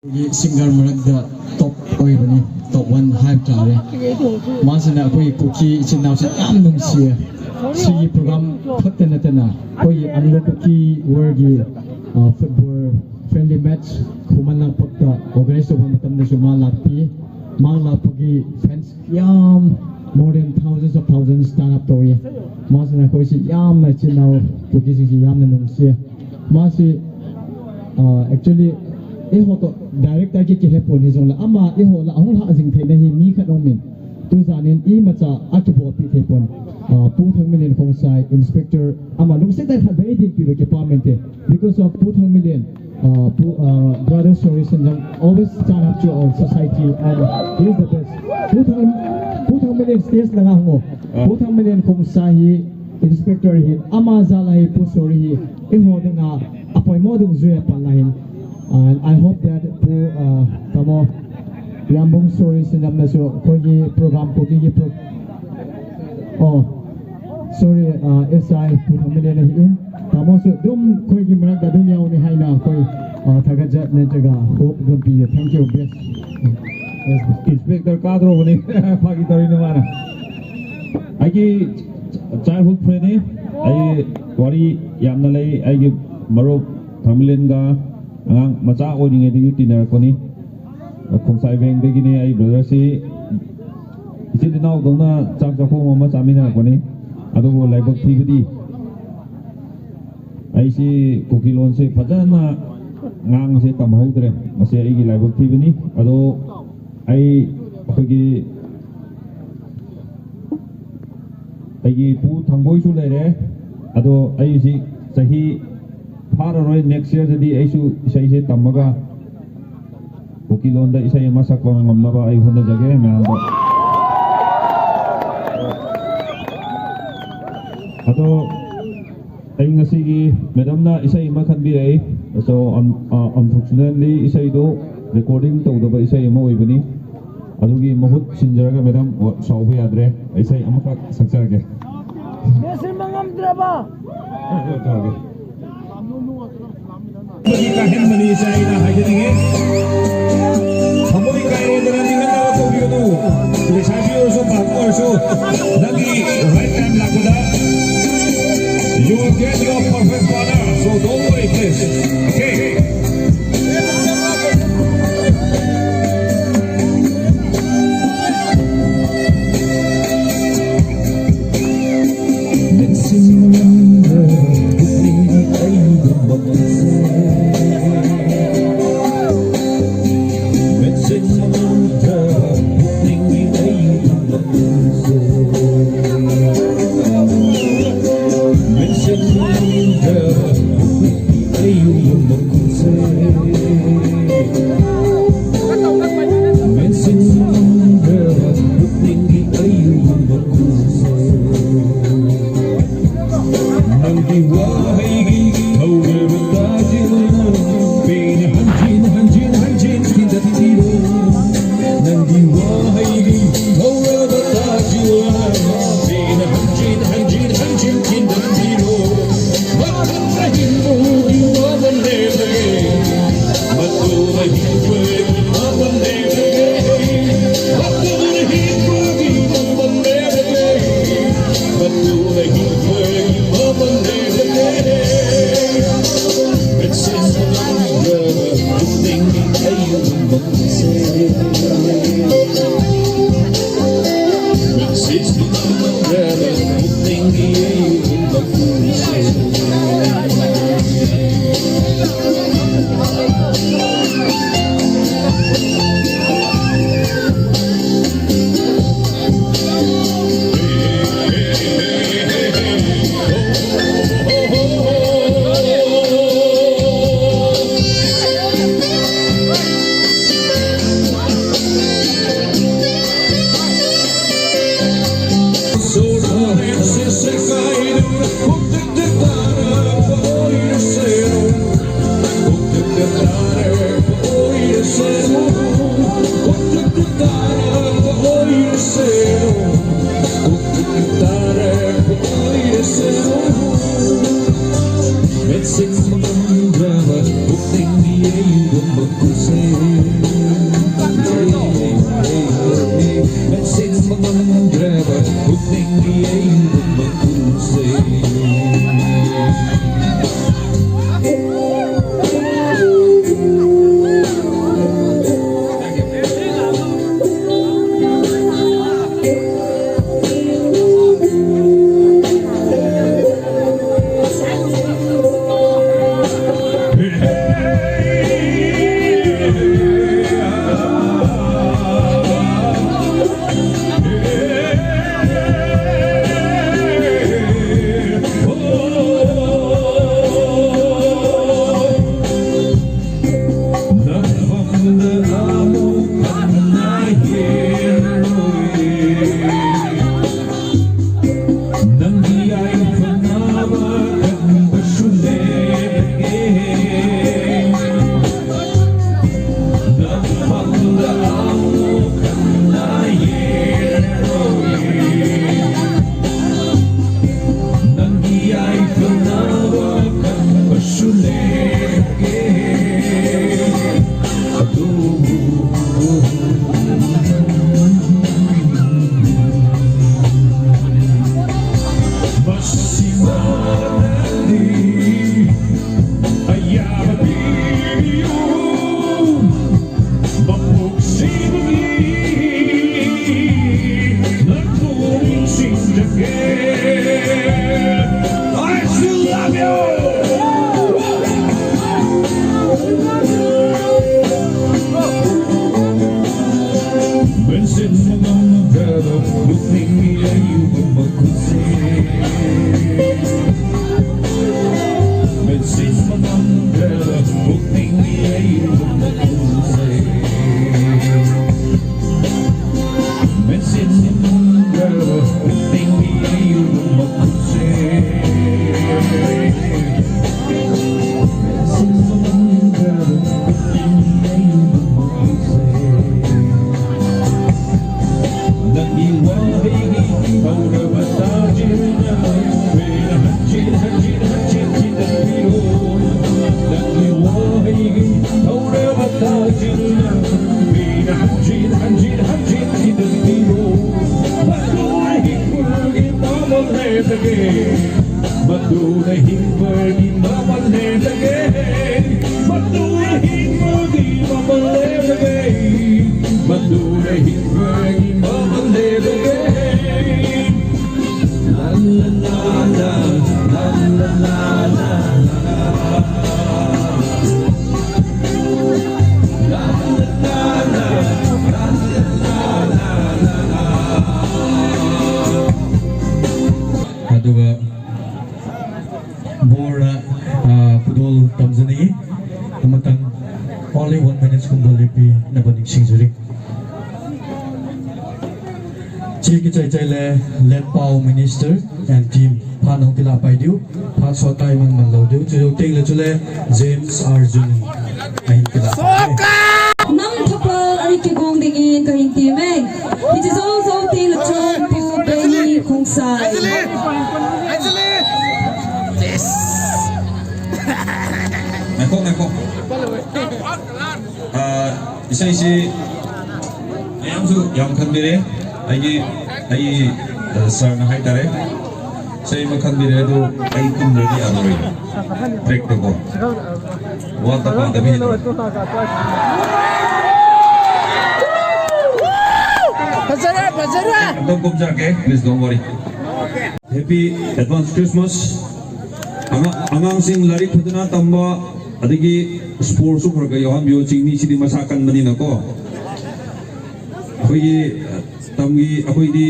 Singer Maragda top oibani top 1 hype tare masana koi kuki chinnaw se yam nungsia si program phattana tana koi anlo kuki wargi football friendly match khumana pakta organize to matam na suma lakpi mangla pagi fans yam more than thousands stand up toye masana koi si yam na chinnaw kuki si yam na nungsia masi actually eho to direct ta ke hepon hizong la ama eho la ahong ha jing the na hi mi khanom min tu zanen I macha akibo pi thepon puthang million kong sai inspector ama lung se dai khadai din pi ke parliament because of puthang million brother Sorri SENJAM always stand up to our society and he is the best puthang million stage na ngo puthang million kong sai hi inspector hi ama zala hi pu Sorri hi eho de nga apoy mo dung zue pa lain. And I hope that tamo Yambong Sorri SENJAM na so kogi program kogi pro sorry SI puthamile na hin tamo so dum kogi marak da dum yaw ni haina koi thagaja na jaga hope dum bi thank you best inspector kadro bani phagi tori na mana agi childhood friend ni ai wari yamna lai ai marok thamilen ga ang macha oning eding tinar koni khongsai beng de gini ai brother si isin dinaw dongna chak chak phom ma chamina koni adu laibak thibudi ai si kokilon se phajana ngang se tamhaudre mase ai gi laibak thibini adu ai khogi ai gi pu thangboi su lere adu ai si sahi Pararoi next year jadi aisu isai se tamaga kokilon da isai masak ko ngamnaba ai hunda jage manda ato ai ngasi gi madam na isai ma khan bi ai so unfortunately isai do recording to da isai ma oi bani adugi mahut sinjaraga madam saubu yadre isai amaka sakjarage mesin mangamdraba Kita henmani saya ina hajiringe. Hamoi kaya dengan dengan nawa ko biudu. Tulisabi oso patko oso. Lagi right time lakuda. You will get your perfect partner. So don't worry please. Okay. only 1 minute kumbalipi na baning singjuri. Chiki chai chai le Len Pao Minister and team Panong Tila Paidiu, Pat Sotai Man Man Laudiu, Chu Ting Le Chule, James Arjun, Ahin Tila. Nam Tapal Ariki Gong Dingin Kahin Timeng. It is also Ting Le Chun Pu Beni Kong Sai. Nako. Isai ayam su yang kambire, ai sar na hai tare. Saya makan bire tu ai kum jadi amoi. Trek tu ko. Wah tak ada bire. Pazara. Don't come jack, please don't worry. Happy advance Christmas. Angang sing lari khudna tamba adigi sports su khurga yoham bio chingni sidi masakan mani nako. Khoi tamgi akhoi di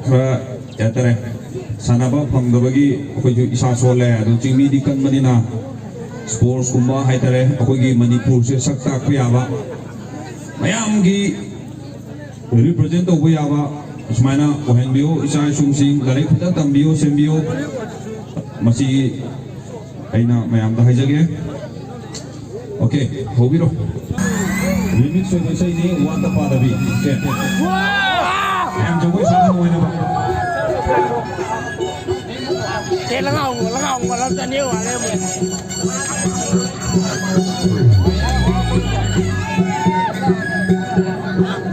khara yatare sanaba phangdabagi akhoi ju isa sole adu chingni di kan mani na sports kumba haitare akhoi gi Manipur se sakta khuyaba mayam gi represent to khuyaba usmaina ohen bio isa sungsing lari khudna tambio sembio masih aina mayam da haijage okay hobiro remix so sai ni wanta pada bi okay am jogoi sa mo ina ba Te langau la taniu ale mo.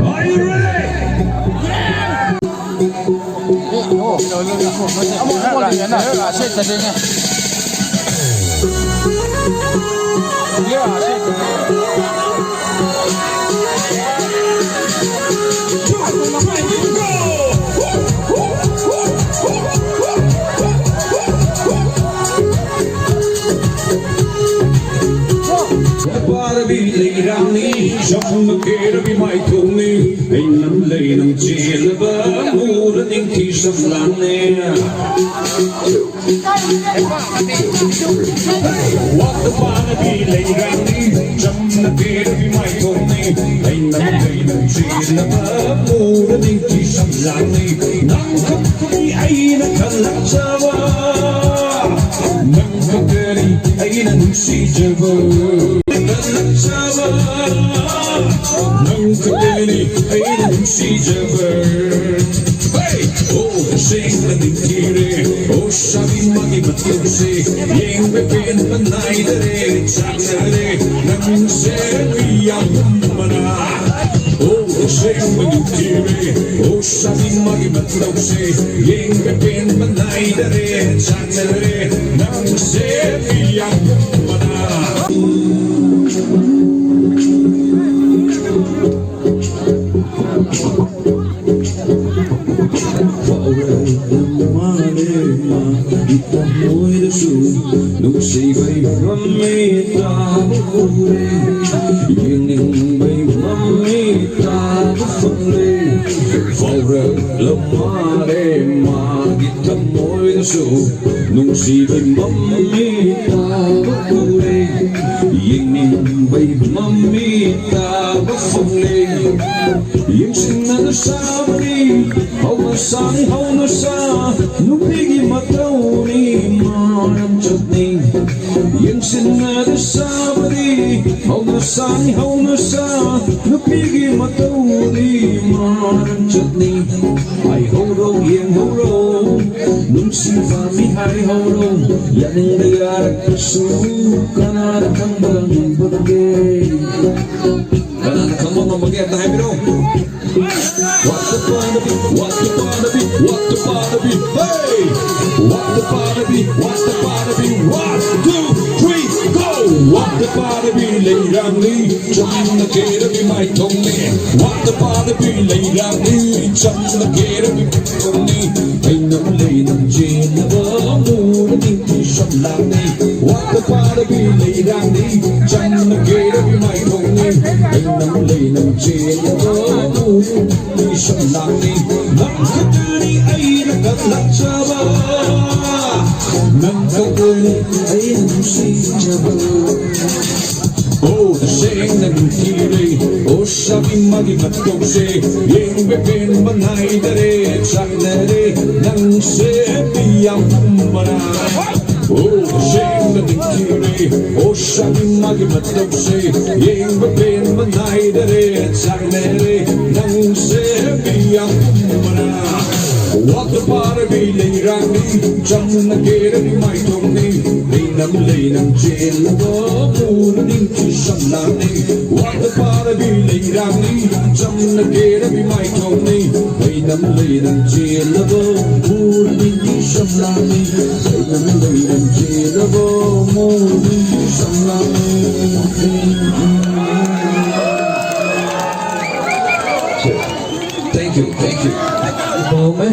Are you ready? Para bi lagi ramai trong nó kia đã bị mãi thùng đi anh nắm lấy nắm chia là bờ mù đã những khi sắp lan nè what the fun bị lấy răng đi trong nó kia đã bị mãi thùng đi anh nắm lấy nắm chia là bờ mù đã những khi sắp lan nè nắm khóc đi ai đã cần làm sao nắm khóc đi ai đã nung si chờ vợ nâng khắp đi ấy là những si giờ vờ oh sinh là những khi đi oh sabi magi mặt lâu se yên về bên bên này đây chẳng đây nâng sẽ bị ăn mà na oh sinh là những khi đi oh sabi magi mặt lâu se yên về bên bên này đây chẳng đây nâng sẽ bị ăn mà na nung si bay mami ta bu le yên ninh bay mami ta bu le vào rờ lâm ma le ma git thầm môi đó su nung si bay mami ta bu le yên ninh bay mami ta bu le yên sinh na sa đi hậu na sang hậu na sa nung pigi matau ni ma chutney yung sinada sabadi how na sang how na sa napigi matuli man chutney ai ho ro yang ho ro nung si fa mi hai ho ro yan ngar su kana kang bang bagay kana kang mga bagay na hai bro what the fun be what the fun be what the fun be hey what the fun be what the fun be 1 2 3 go what the fun be lấy răng đi trong nó kia đã bị mai thông nè what the fun be lấy răng đi trong nó kia đã bị thông nè anh nắm lấy nắm trên nó bờ mù đã đi đi sắp làm đi what the fun be lấy răng đi trong nó kia đã bị mai thông nè anh nắm lấy nắm trên nó bờ mù đi sắp làm đi nắm khắp đi ai đã cần làm sao nắm khắp đi ai đã si chờ oh sinh là những khi đi oh sabi magi mặt câu se yên về bên bên này đây chẳng đây nắng sẽ bị ấm mà oh sinh là những khi đi oh sabi magi mặt câu se yên về bên bên này đây chẳng đây nắng sẽ bị ấm mà what the fun be lấy răng đi trong nó kia đã bị mai thông đi nắm lấy nắm trên là bờ mù nó đi chỉ sắp làm đi what the fun be lấy răng đi trong nó kia đã bị mai thông đi nắm lấy nắm trên là bờ mù nó đi chỉ sắp làm đi nắm lấy nắm trên là bờ mù nó đi chỉ sắp làm đi thank you